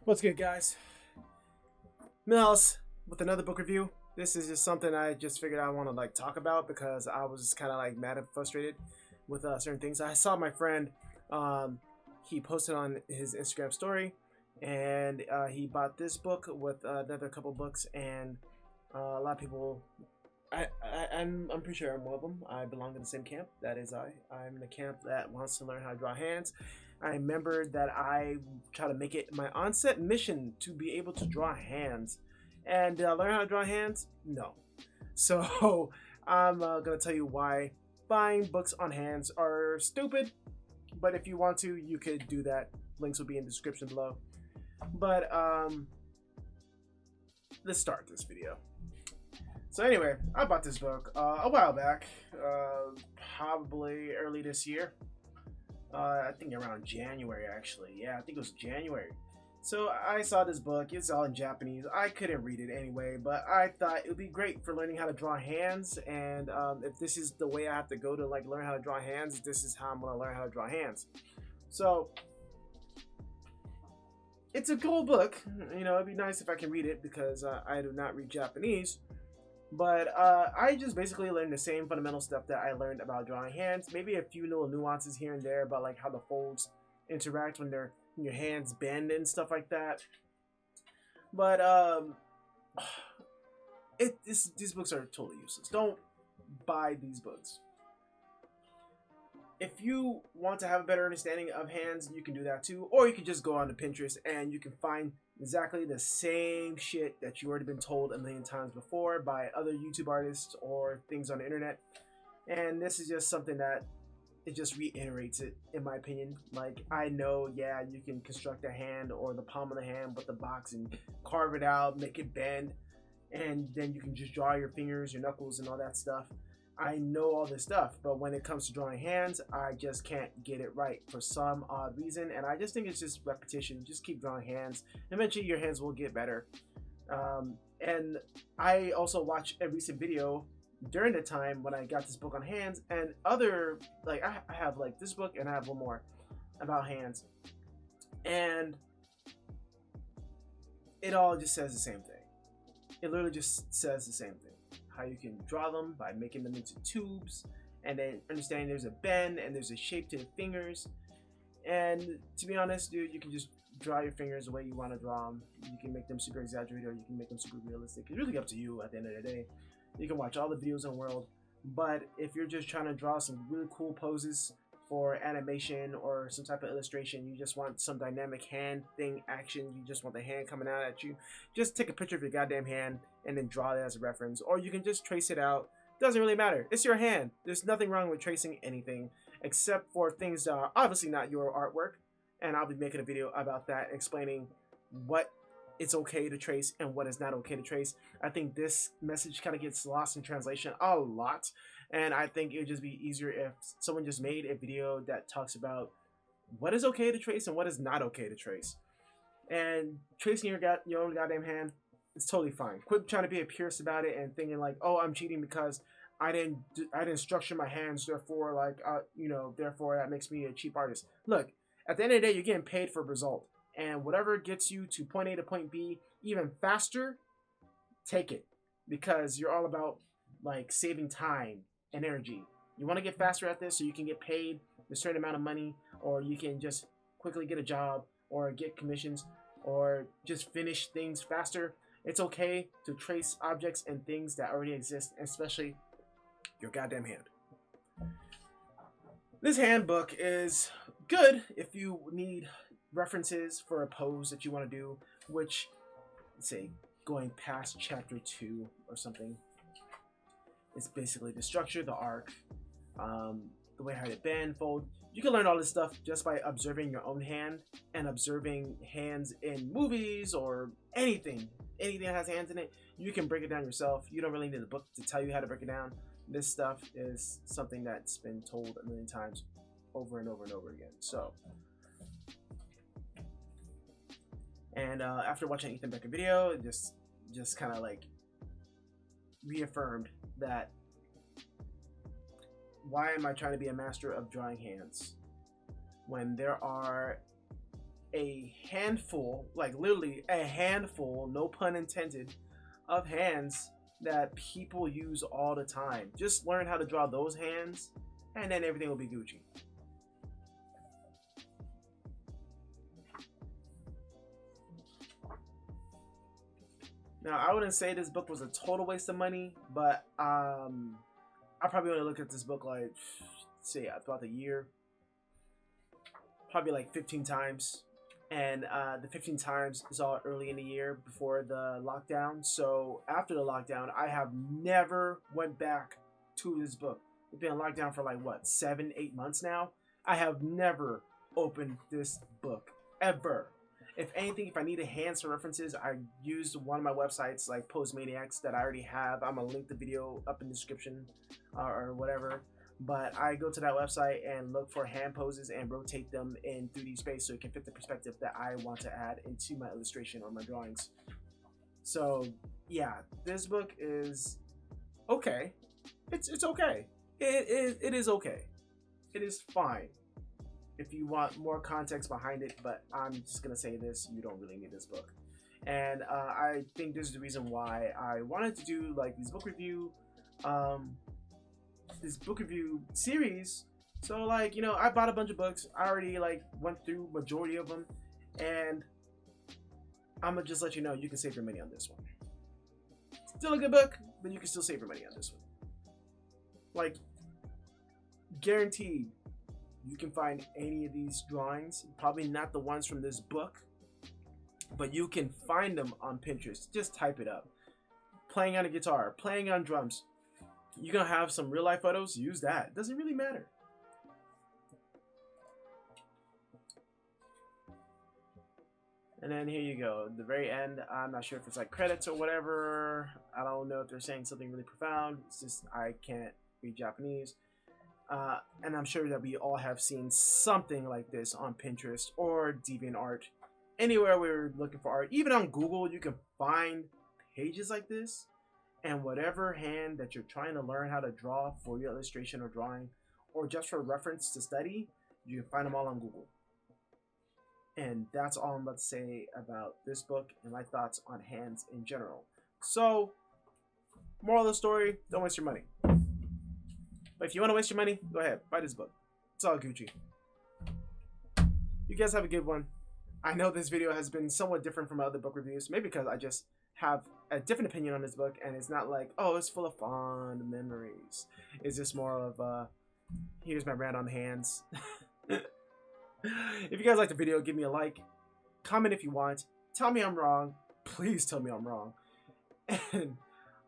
What's good, guys? Milhouse with another book review. This is just something I just figured I want to talk about because I was kind of mad and frustrated with certain things. I saw my friend, he posted on his Instagram story, and he bought this book with another couple books, and a lot of people. I'm pretty sure I'm one of them. I belong to the same camp. That is I'm in the camp that wants to learn how to draw hands. I remembered that I try to make it my onset mission to be able to draw hands. And did I learn how to draw hands? No. So I'm gonna tell you why buying books on hands are stupid. But if you want to, you could do that. Links will be in the description below. But let's start this video. So anyway, I bought this book a while back, probably early this year. I think around January, actually. Yeah, I think it was January. So I saw this book. It's all in Japanese. I couldn't read it anyway, but I thought it would be great for learning how to draw hands. And if this is the way I have to go to learn how to draw hands, this is how I'm gonna learn how to draw hands. So it's a cool book. You know, it'd be nice if I can read it because I do not read Japanese. But I just basically learned the same fundamental stuff that I learned about drawing hands. Maybe a few little nuances here and there about how the folds interact when your hands bend and stuff like that. But these books are totally useless. Don't buy these books. If you want to have a better understanding of hands, you can do that too. Or you can just go on to Pinterest and you can find exactly the same shit that you already been told a million times before by other YouTube artists or things on the internet. And this is just something that it just reiterates it, in my opinion. I know, yeah, you can construct a hand or the palm of the hand with the box and carve it out, make it bend, and then you can just draw your fingers, your knuckles, and all that stuff. I know all this stuff, but when it comes to drawing hands, I just can't get it right for some odd reason, and I just think it's just repetition. Just keep drawing hands. Eventually, your hands will get better. And I also watched a recent video during the time when I got this book on hands, and other, I have this book, and I have one more about hands, and it all just says the same thing. It literally just says the same thing. How you can draw them by making them into tubes, and then understanding there's a bend and there's a shape to the fingers. And to be honest, dude, you can just draw your fingers the way you want to draw them. You can make them super exaggerated or you can make them super realistic. It's really up to you at the end of the day. You can watch all the videos in the world, but if you're just trying to draw some really cool poses for animation or some type of illustration, you just want some dynamic hand thing action, you just want the hand coming out at you, just take a picture of your goddamn hand and then draw it as a reference, or you can just trace it out. Doesn't really matter. It's your hand. There's nothing wrong with tracing anything except for things that are obviously not your artwork, and I'll be making a video about that, explaining what it's okay to trace and what is not okay to trace. I think this message kind of gets lost in translation a lot, and I think it would just be easier if someone just made a video that talks about what is okay to trace and what is not okay to trace. And tracing your own goddamn hand, it's totally fine. Quit trying to be a purist about it and thinking oh, I'm cheating because I didn't structure my hands, therefore therefore that makes me a cheap artist. Look, at the end of the day, you're getting paid for a result, and whatever gets you to point A to point B even faster, take it, because you're all about saving time and energy. You want to get faster at this so you can get paid a certain amount of money, or you can just quickly get a job or get commissions or just finish things faster. It's okay to trace objects and things that already exist, especially your goddamn hand. This handbook is good if you need references for a pose that you want to do, which, let's say, going past chapter 2 or something. It's basically the structure, the arc, the way how to bend, fold. You can learn all this stuff just by observing your own hand and observing hands in movies or anything that has hands in it. You can break it down yourself. You don't really need a book to tell you how to break it down. This stuff is something that's been told a million times over and over and over again. So, and after watching Ethan Becker video, it just kind of reaffirmed that why am I trying to be a master of drawing hands when there are a handful, like literally a handful, no pun intended, of hands that people use all the time. Just learn how to draw those hands, and then everything will be Gucci. Now, I wouldn't say this book was a total waste of money, but I probably only looked at this book like, say, throughout the year, probably like 15 times. And the 15 times is all early in the year before the lockdown. So after the lockdown, I have never went back to this book. It's been locked down for like what, 7-8 months now. I have never opened this book ever. If anything, if I needed hands for references, I used one of my websites like Postmaniacs that I already have. I'm gonna link the video up in the description or whatever. But I go to that website and look for hand poses and rotate them in 3D space so it can fit the perspective that I want to add into my illustration or my drawings. So yeah, this book is okay. It's okay. It is okay. It is fine. If you want more context behind it, but I'm just gonna say this: you don't really need this book. And I think this is the reason why I wanted to do like these book review. This book review series. So like, you know, I bought a bunch of books. I already like went through majority of them, and I'm gonna just let you know you can save your money on this one. Still a good book, but you can still save your money on this one. Like, guaranteed, you can find any of these drawings. Probably not the ones from this book, but you can find them on Pinterest. Just type it up. Playing on a guitar, playing on drums. You're gonna have some real life photos, use that. It doesn't really matter. And then here you go, the very end. I'm not sure if it's like credits or whatever. I don't know if they're saying something really profound. It's just I can't read Japanese. And I'm sure that we all have seen something like this on Pinterest or DeviantArt. Anywhere we're looking for art, even on Google, you can find pages like this. And whatever hand that you're trying to learn how to draw for your illustration or drawing, or just for reference to study, you can find them all on Google. And that's all I'm about to say about this book and my thoughts on hands in general. So, moral of the story, don't waste your money. But if you want to waste your money, go ahead, buy this book. It's all Gucci. You guys have a good one. I know this video has been somewhat different from my other book reviews, maybe because I just have a different opinion on this book, and it's not like, oh, it's full of fond memories. It's just more of here's my rant on hands. If you guys like the video, give me a like, comment if you want, tell me I'm wrong, please tell me I'm wrong, and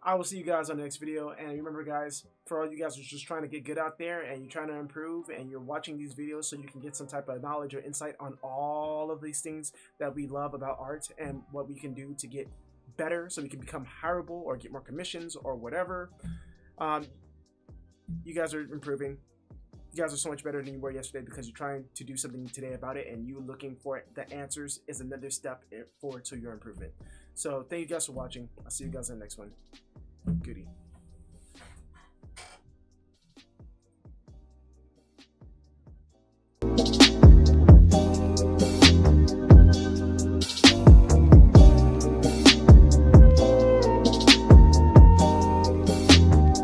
I will see you guys on the next video. And remember guys, for all you guys who are just trying to get good out there and you're trying to improve and you're watching these videos so you can get some type of knowledge or insight on all of these things that we love about art and what we can do to get better so we can become hireable or get more commissions or whatever. You guys are improving. You guys are so much better than you were yesterday because you're trying to do something today about it, and you looking for the answers is another step forward to your improvement. So thank you guys for watching. I'll see you guys in the next one. Goodie.